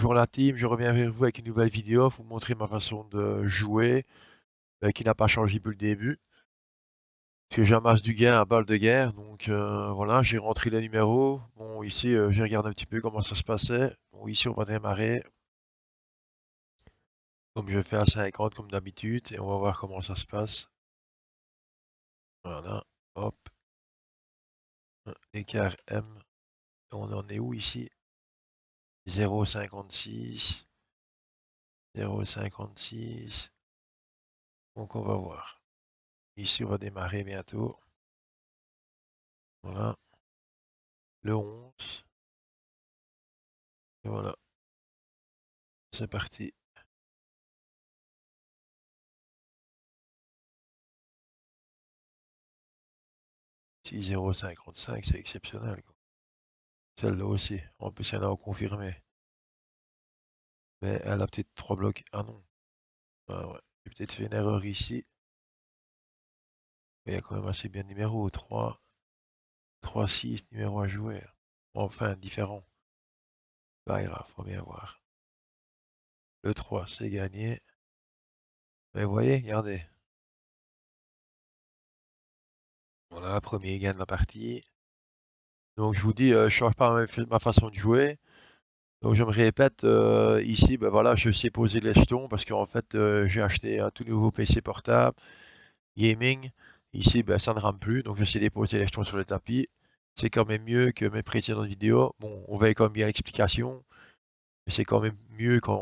Bonjour la team, je reviens vers vous avec une nouvelle vidéo pour vous montrer ma façon de jouer qui n'a pas changé depuis le début. Parce que j'amasse du gain à balle de guerre, donc voilà, j'ai rentré les numéros. Bon, ici, j'ai regardé un petit peu comment ça se passait. Bon, ici, on va démarrer comme je fais à 50 comme d'habitude et on va voir comment ça se passe. Voilà, hop, écart M. On en est où ici? 0,56, 0,56. Donc on va voir. Ici, on va démarrer bientôt. Voilà, le 11. Et voilà, c'est parti. Si 0,55, c'est exceptionnel, quoi. Celle-là aussi. En plus, il y en a confirmé. Mais elle a peut-être 3 blocs. Ah non. Ah ouais. J'ai peut-être fait une erreur ici. Mais il y a quand même assez bien de numéros. 3, 3, 6 numéros à jouer. Enfin, différents. Pas grave, faut bien voir. Le 3, c'est gagné. Mais vous voyez, regardez. Voilà, premier gain de la partie. Donc je vous dis, je change pas ma façon de jouer. Donc je me répète, ici, ben voilà, je sais poser les jetons parce qu'en fait, j'ai acheté un tout nouveau PC portable, gaming. Ici, ben, ça ne rame plus, donc je sais déposer les jetons sur le tapis. C'est quand même mieux que mes précédentes vidéos. Bon, on veille quand même bien l'explication, mais c'est quand même mieux quand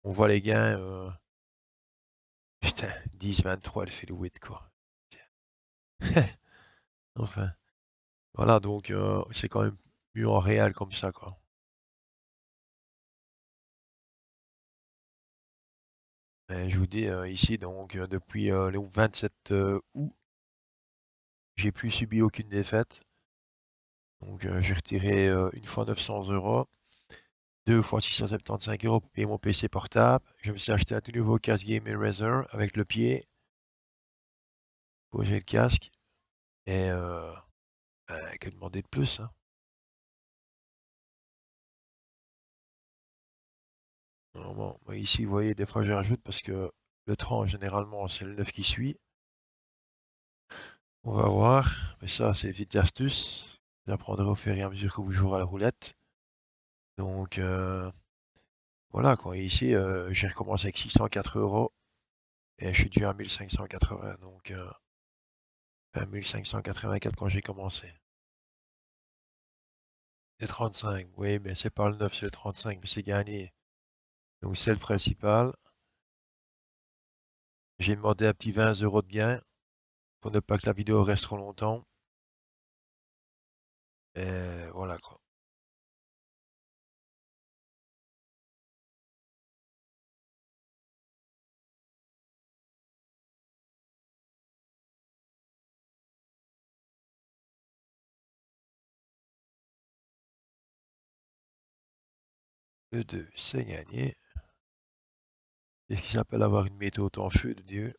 on voit les gains. Putain, 10-23, elle fait le 8, quoi. Enfin, voilà, donc c'est quand même mieux en réel comme ça, quoi. Et je vous dis ici, donc depuis le 27 août, j'ai plus subi aucune défaite. Donc j'ai retiré une fois 900 €, deux fois 675 € pour payer mon PC portable. Je me suis acheté un tout nouveau casque Game Razer avec le pied, poser le casque et que demander de plus, hein. Alors bon, moi, ici, vous voyez, des fois je rajoute parce que le 30, généralement, c'est le 9 qui suit. On va voir, mais ça, c'est des petites astuces. Vous apprendrez au fur et à mesure que vous jouerez à la roulette. Donc voilà quoi. Et ici, j'ai recommencé avec 604 € et je suis dû à 1580. Donc 1584 quand j'ai commencé. C'est 35. Oui, mais c'est pas le 9, c'est le 35, mais c'est gagné. Donc c'est le principal. J'ai demandé un petit 20 € de gain pour ne pas que la vidéo reste trop longtemps. Et voilà quoi. Le 2, c'est gagné. C'est ce qui s'appelle avoir une méthode en feu de Dieu.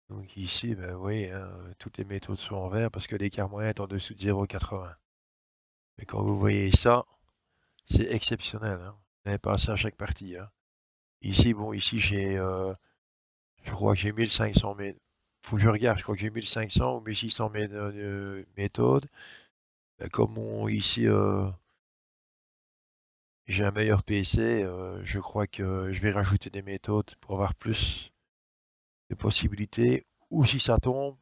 Donc ici, ben oui, hein, toutes les méthodes sont en vert parce que l'écart moyen est en dessous de 0,80. Mais quand vous voyez ça, c'est exceptionnel, hein. Vous n'avez pas ça à chaque partie, hein. Ici, bon, ici j'ai, je crois que j'ai 1500 faut que je regarde, je crois que j'ai 1500 ou 1600 méthodes. Comme ici, j'ai un meilleur PC, je crois que je vais rajouter des méthodes pour avoir plus de possibilités. Ou si ça tombe,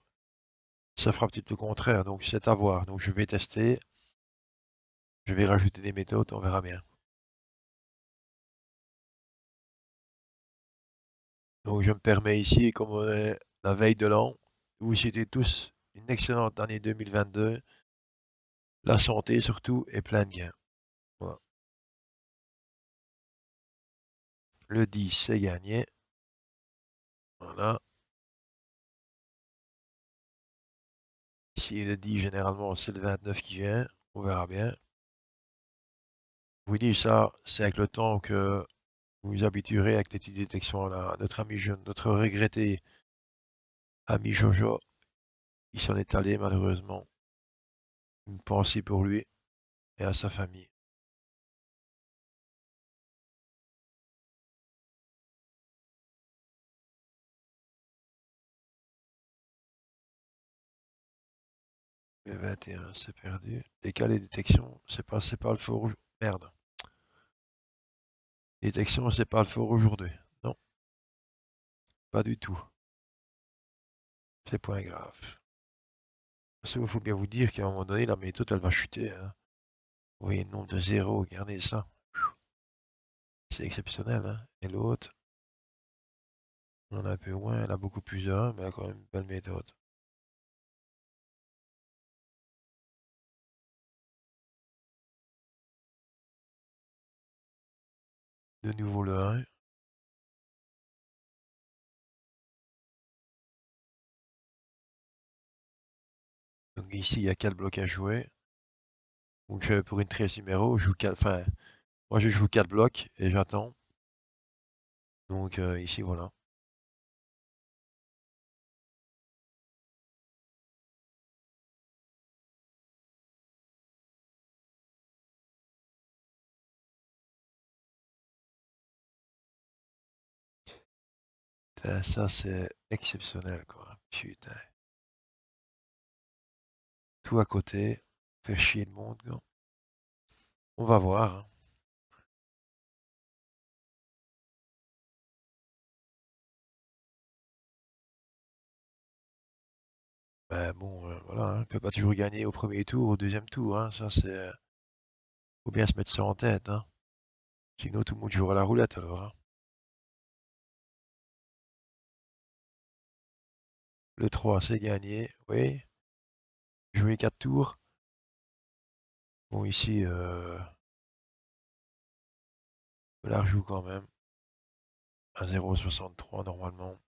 ça fera peut-être le contraire. Donc c'est à voir. Donc je vais tester, je vais rajouter des méthodes, on verra bien. Donc je me permets ici, comme on est la veille de l'an, de vous souhaiter tous une excellente année 2022, la santé surtout et plein de gains. Voilà. Le 10, c'est gagné. Voilà. Ici, le 10, généralement, c'est le 29 qui vient. On verra bien. Je vous dis ça, c'est avec le temps que vous vous habituerez avec les petites détections-là. Notre ami jeune, notre regretté ami Jojo, il s'en est allé malheureusement. Une pensée pour lui et à sa famille. 21, c'est perdu. Décalé détection, c'est pas le feu rouge. Merde. Détection, c'est pas le feu aujourd'hui. Non, pas du tout. C'est point grave. Parce qu'il faut bien vous dire qu'à un moment donné, la méthode, elle va chuter. Hein. Vous voyez le nombre de zéros, regardez ça. C'est exceptionnel. Hein. Et l'autre, on en a un peu moins, elle a beaucoup plus de mais elle a quand même une belle méthode. De nouveau le 1. Donc ici, il y a 4 blocs à jouer. Donc pour une 13 numéro, je joue 4, enfin, moi je joue 4 blocs et j'attends. Donc ici, voilà. Putain, ça, c'est exceptionnel, quoi. Putain. Tout à côté. Faire chier le monde, quoi. On va voir. Hein. Ben bon, voilà. Hein. On peut pas toujours gagner au premier tour, au deuxième tour. Hein. Ça, c'est. Faut bien se mettre ça en tête. Hein. Sinon, tout le monde jouera à la roulette, alors. Hein. Le 3, c'est gagné. Oui. Jouer 4 tours. Bon, ici, on la rejoue quand même. À 0,63 normalement.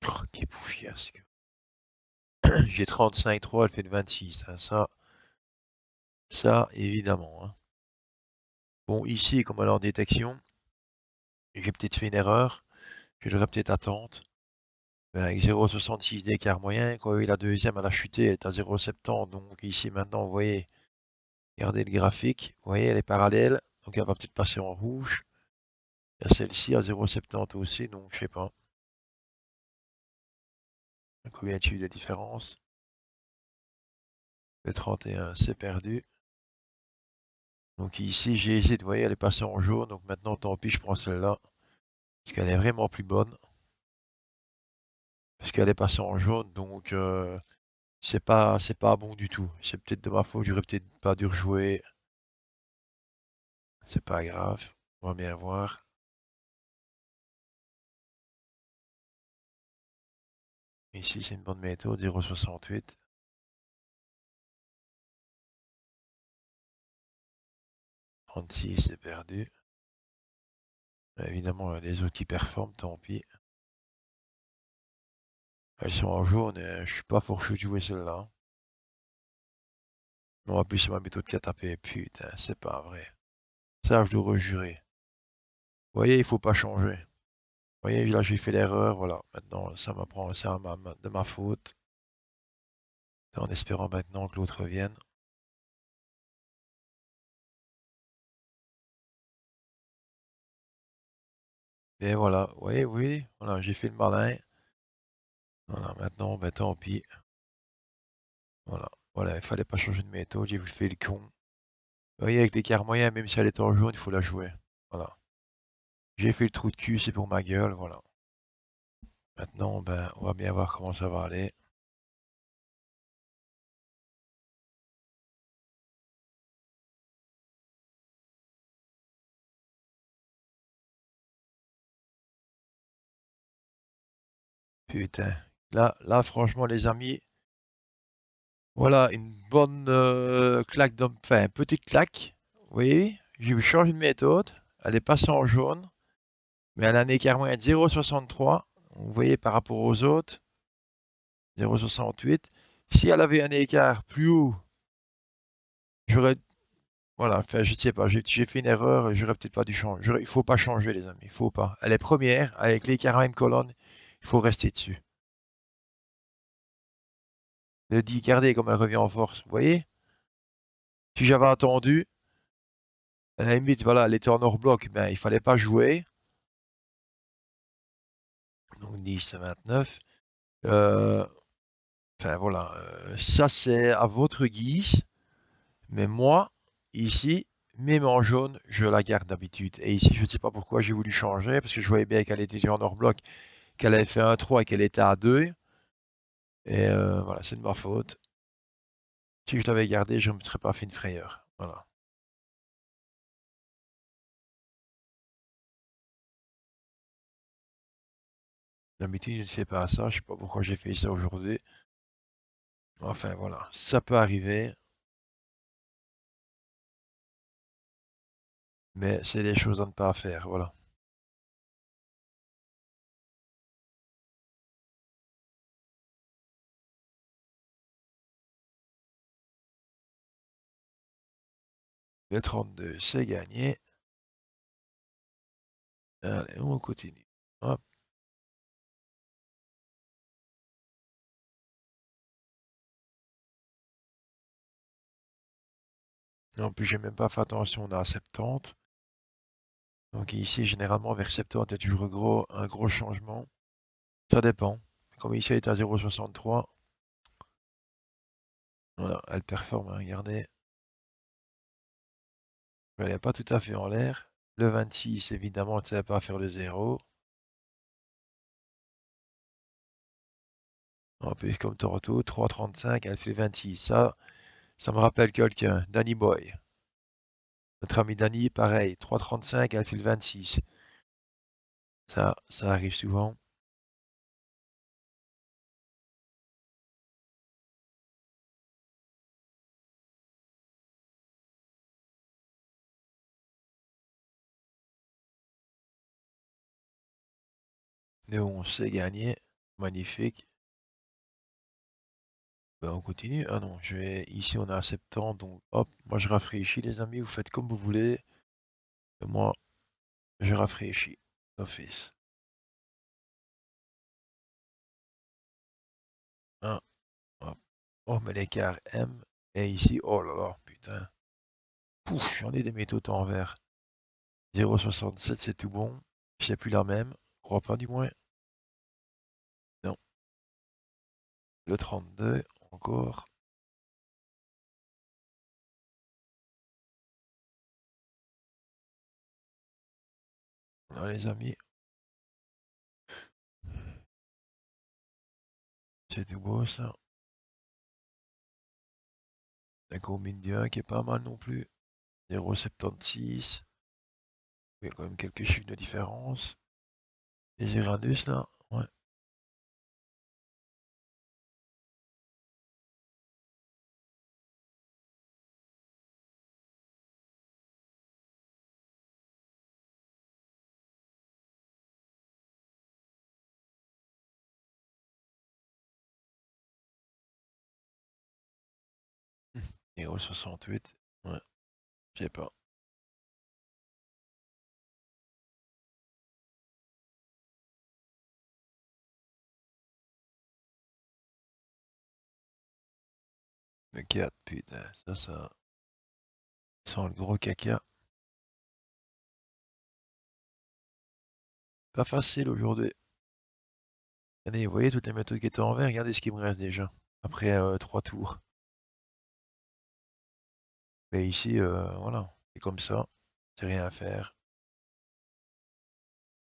Oh, qui poufiasque. J'ai 35,3, elle fait de 26. Hein. Ça, évidemment. Hein. Bon, ici, comme elle est en détection, j'ai peut-être fait une erreur. Je devrais peut-être attendre. Ben, avec 0,66 d'écart moyen, quand la deuxième, elle a chuté, elle est à 0,70. Donc ici, maintenant, vous voyez, regardez le graphique. Vous voyez, elle est parallèle. Donc elle va peut-être passer en rouge. Il y a celle-ci à 0,70 aussi, donc je sais pas. Combien tu as eu de différence? Le 31, c'est perdu. Donc ici, j'ai hésité, vous voyez, elle est passée en jaune. Donc maintenant, tant pis, je prends celle-là. Parce qu'elle est vraiment plus bonne. Parce qu'elle est passée en jaune, donc c'est pas bon du tout. C'est peut-être de ma faute, j'aurais peut-être pas dû rejouer. C'est pas grave. On va bien voir. Ici, c'est une bonne méthode, 0,68. 36, c'est perdu. Évidemment, les autres qui performent, tant pis. Elles sont en jaune et je suis pas fourchu de jouer celle-là. Non, en plus, c'est ma méthode qui a tapé. Putain, c'est pas vrai. Ça, je dois rejurer. Vous voyez, il faut pas changer. Vous voyez, là, j'ai fait l'erreur. Voilà. Maintenant, ça m'apprend, c'est de ma faute. En espérant maintenant que l'autre vienne. Et voilà. Vous voyez, oui. Voilà, j'ai fait le malin. Voilà, maintenant, ben, tant pis. Voilà. Voilà, il fallait pas changer de méthode. J'ai fait le con. Vous voyez, avec l'écart moyen, même si elle est en jaune, il faut la jouer. Voilà. J'ai fait le trou de cul, c'est pour ma gueule. Voilà. Maintenant, ben, on va bien voir comment ça va aller. Putain. Là, franchement, les amis, voilà une bonne claque d'homme. Enfin, petite claque. Vous voyez, j'ai changé de méthode. Elle est passée en jaune, mais elle a un écart moyen de 0,63. Vous voyez par rapport aux autres, 0,68. Si elle avait un écart plus haut, j'aurais Voilà, enfin, je ne sais pas, j'ai fait une erreur, j'aurais peut-être pas dû changer. Il faut pas changer, les amis, il faut pas. Elle est première, avec l'écart à une colonne, il faut rester dessus. Le 10, regardez comme elle revient en force, vous voyez? Si j'avais attendu, à la limite, voilà, elle était en hors bloc, ben, il fallait pas jouer. Donc 10 à 29. Euh, enfin, voilà, ça c'est à votre guise. Mais moi, ici, même en jaune, je la garde d'habitude. Et ici, je ne sais pas pourquoi j'ai voulu changer, parce que je voyais bien qu'elle était déjà en hors bloc, qu'elle avait fait un 3 et qu'elle était à 2. Et voilà, c'est de ma faute. Si je l'avais gardé, je ne me serais pas fait une frayeur. Voilà. D'habitude, je ne fais pas ça. Je ne sais pas pourquoi j'ai fait ça aujourd'hui. Enfin, voilà. Ça peut arriver, mais c'est des choses à ne pas faire. Voilà. Le 32, c'est gagné. Allez, on continue. Hop. En plus, j'ai même pas fait attention, on est à 70. Donc ici, généralement, vers 70, il y a toujours un gros changement. Ça dépend. Comme ici, elle est à 0,63. Voilà, elle performe, hein, regardez. Elle n'est pas tout à fait en l'air. Le 26, évidemment, tu ne savais pas faire le 0. En plus, comme Toronto, 3,35, elle fait 26. Ça me rappelle quelqu'un, Danny Boy. Notre ami Danny, pareil, 3,35, elle fait le 26. Ça arrive souvent. Mais bon, c'est gagné. Magnifique. Ben, on continue. Ah non, ici on est à 70, donc hop, moi je rafraîchis les amis, vous faites comme vous voulez. Et moi, je rafraîchis d'office. Un, hop. Oh, mais l'écart M. Et ici, oh là là, putain. Pouf, j'en ai des métaux en vert. 0,67, c'est tout bon. C'est plus la même. Je crois pas du moins. Non. Le 32, encore. Voilà les amis, c'est tout beau ça. La combine du 1 qui est pas mal non plus. 0,76. Il y a quand même quelques chiffres de différence. Les Uranus là, ouais. Et au 68, ouais, je sais pas. Le 4, putain, ça sent le gros caca. Pas facile aujourd'hui. Allez, vous voyez toutes les méthodes qui étaient en vert, regardez ce qui me reste déjà. Après 3 tours. Mais ici, voilà, c'est comme ça. C'est rien à faire.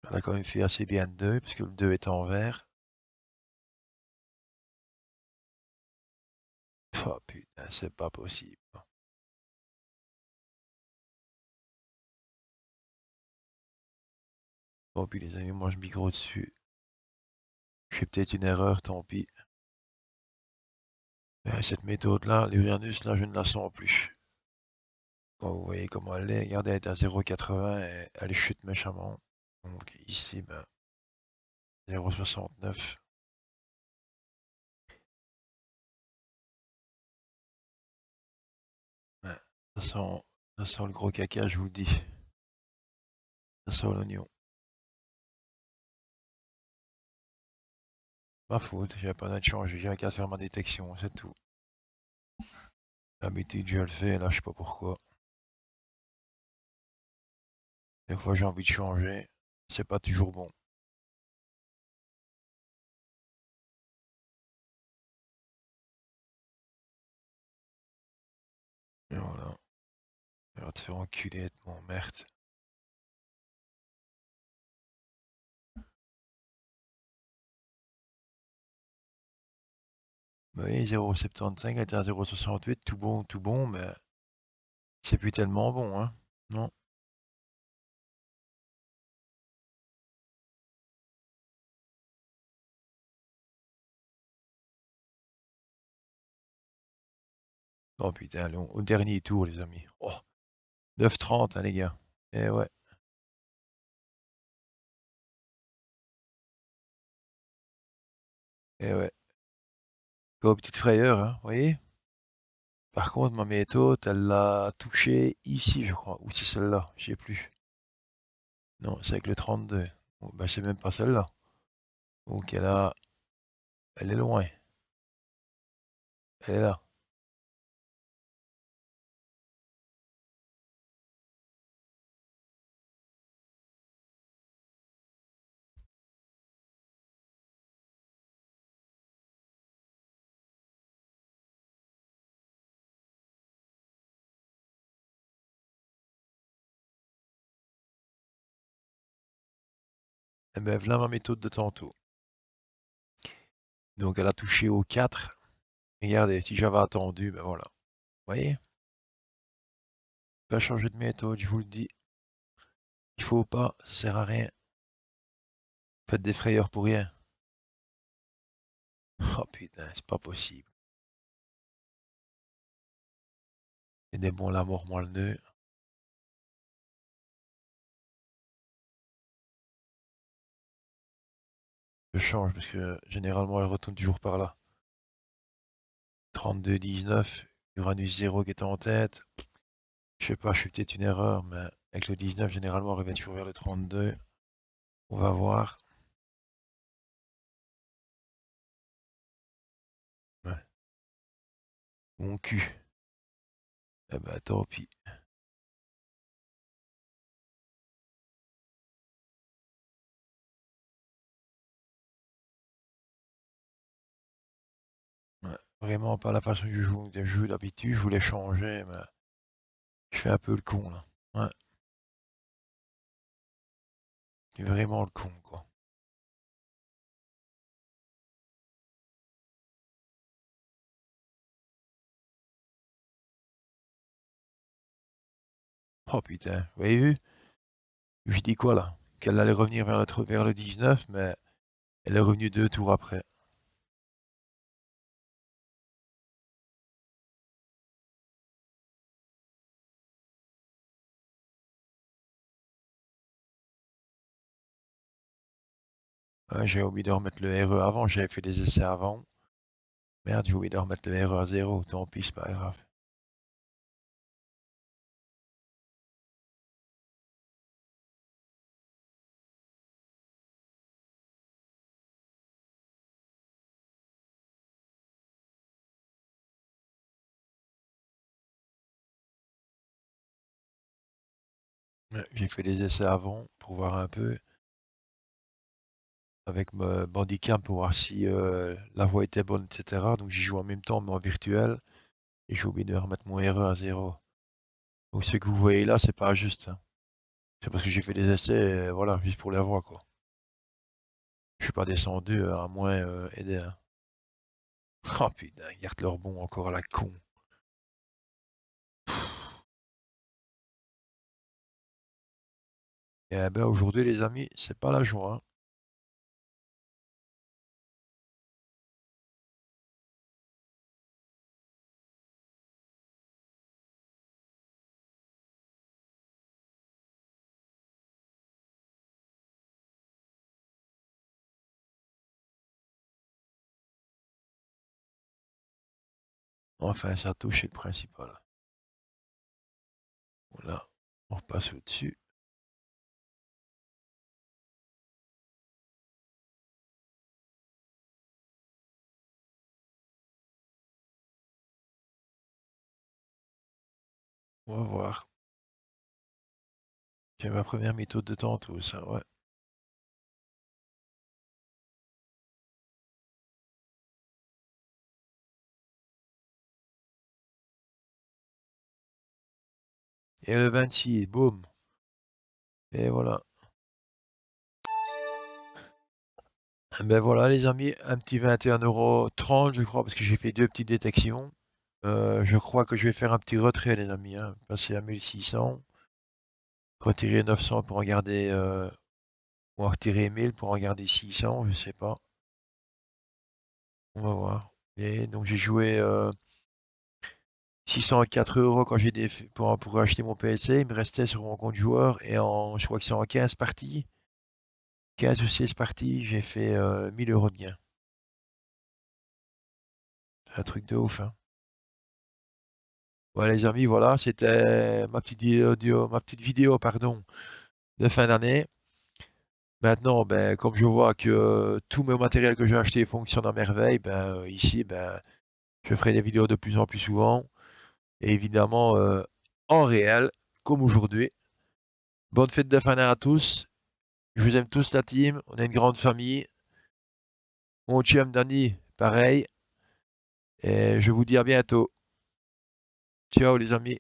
On a quand même fait assez bien de 2, puisque le 2 est en vert. Oh putain, c'est pas possible. Tant pis les amis, moi je micro dessus. Je fais peut-être une erreur, tant pis. Mais cette méthode-là, l'Uranus, là, je ne la sens plus. Quand vous voyez comment elle est, regardez, elle est à 0,80 et elle chute méchamment. Donc ici, ben, 0,69. Ouais, ça sent, Ça sent le gros caca, je vous le dis. Ça sent l'oignon. Ma faute, j'avais pas de changer, j'ai qu'à faire ma détection, c'est tout. D'habitude, je le fais, là, je sais pas pourquoi. Des fois, j'ai envie de changer, c'est pas toujours bon. Et voilà. Elle va te faire enculer, mon merde. Bah oui, 0,75 était à 0,68, tout bon, mais c'est plus tellement bon, hein. Non. Oh putain, allons, au dernier tour, les amis. Oh, 9,30, hein, les gars. Eh ouais, eh ouais. Pas aux petites frayeurs, hein, vous voyez? Par contre, ma méthode, elle l'a touché ici, je crois. Ou c'est celle-là, je sais plus. Non, c'est avec le 32. Bon, bah, c'est même pas celle-là. Donc elle est loin. Elle est là. Eh ben, voilà ma méthode de tantôt. Donc, elle a touché au 4. Regardez, si j'avais attendu, ben voilà. Vous voyez? Pas changer de méthode, je vous le dis. Il faut pas, ça sert à rien. Faites des frayeurs pour rien. Oh putain, c'est pas possible. Et des bons la mort, moi le nœud. Je change parce que généralement elle retourne toujours par là. 32-19, Uranus 0 qui est en tête. Je sais pas, je suis peut-être une erreur, mais avec le 19, généralement on revient toujours vers le 32. On va voir. Ouais. Mon cul. Eh ben tant pis. Ouais. Vraiment pas la façon que je joue d'habitude, je voulais changer, mais je fais un peu le con là. Ouais, je fais vraiment le con quoi. Oh putain, vous avez vu? Je dis quoi là? Qu'elle allait revenir vers le 19, mais elle est revenue 2 tours après. Ouais, j'ai oublié de remettre le RE avant, j'avais fait des essais avant. Merde, j'ai oublié de remettre le RE à 0, tant pis, c'est pas grave. Ouais, j'ai fait des essais avant pour voir un peu avec mon Bandicam pour voir si la voix était bonne, etc. Donc j'y joue en même temps mais en virtuel et j'ai oublié de remettre mon RE à 0. Donc ce que vous voyez là, c'est pas juste, hein. C'est parce que j'ai fait des essais, voilà, juste pour la voix quoi. Je suis pas descendu à moins aider, hein. Oh putain, ils gardent leur bon encore à la con. Et ben aujourd'hui les amis, c'est pas la joie, hein. Enfin, ça touche, c'est le principal. On repasse au-dessus. On va voir. C'est ma première méthode de tantôt, ça, ouais. Et le 26, boum. Et voilà. Ben voilà, les amis, un petit 21,30 € je crois, parce que j'ai fait deux petites détections. Je crois que je vais faire un petit retrait, les amis, hein. Passer à 1600, retirer 900 pour en garder, ou en retirer 1000 pour en garder 600, je sais pas. On va voir. Et donc j'ai joué 604 € quand j'ai pour acheter mon PSC. Il me restait sur mon compte joueur et je crois que c'est en 15 parties, 15 ou 16 parties, j'ai fait 1000 € de gain. C'est un truc de ouf, hein. Ouais, les amis, voilà, c'était ma petite vidéo, pardon, de fin d'année. Maintenant, ben, comme je vois que tout mon matériel que j'ai acheté fonctionne à merveille, ben, ici, ben, je ferai des vidéos de plus en plus souvent. Et évidemment, en réel, comme aujourd'hui. Bonne fête de fin d'année à tous. Je vous aime tous, la team. On est une grande famille. Mon chum Danny, pareil. Et je vous dis à bientôt. Ciao, les amis.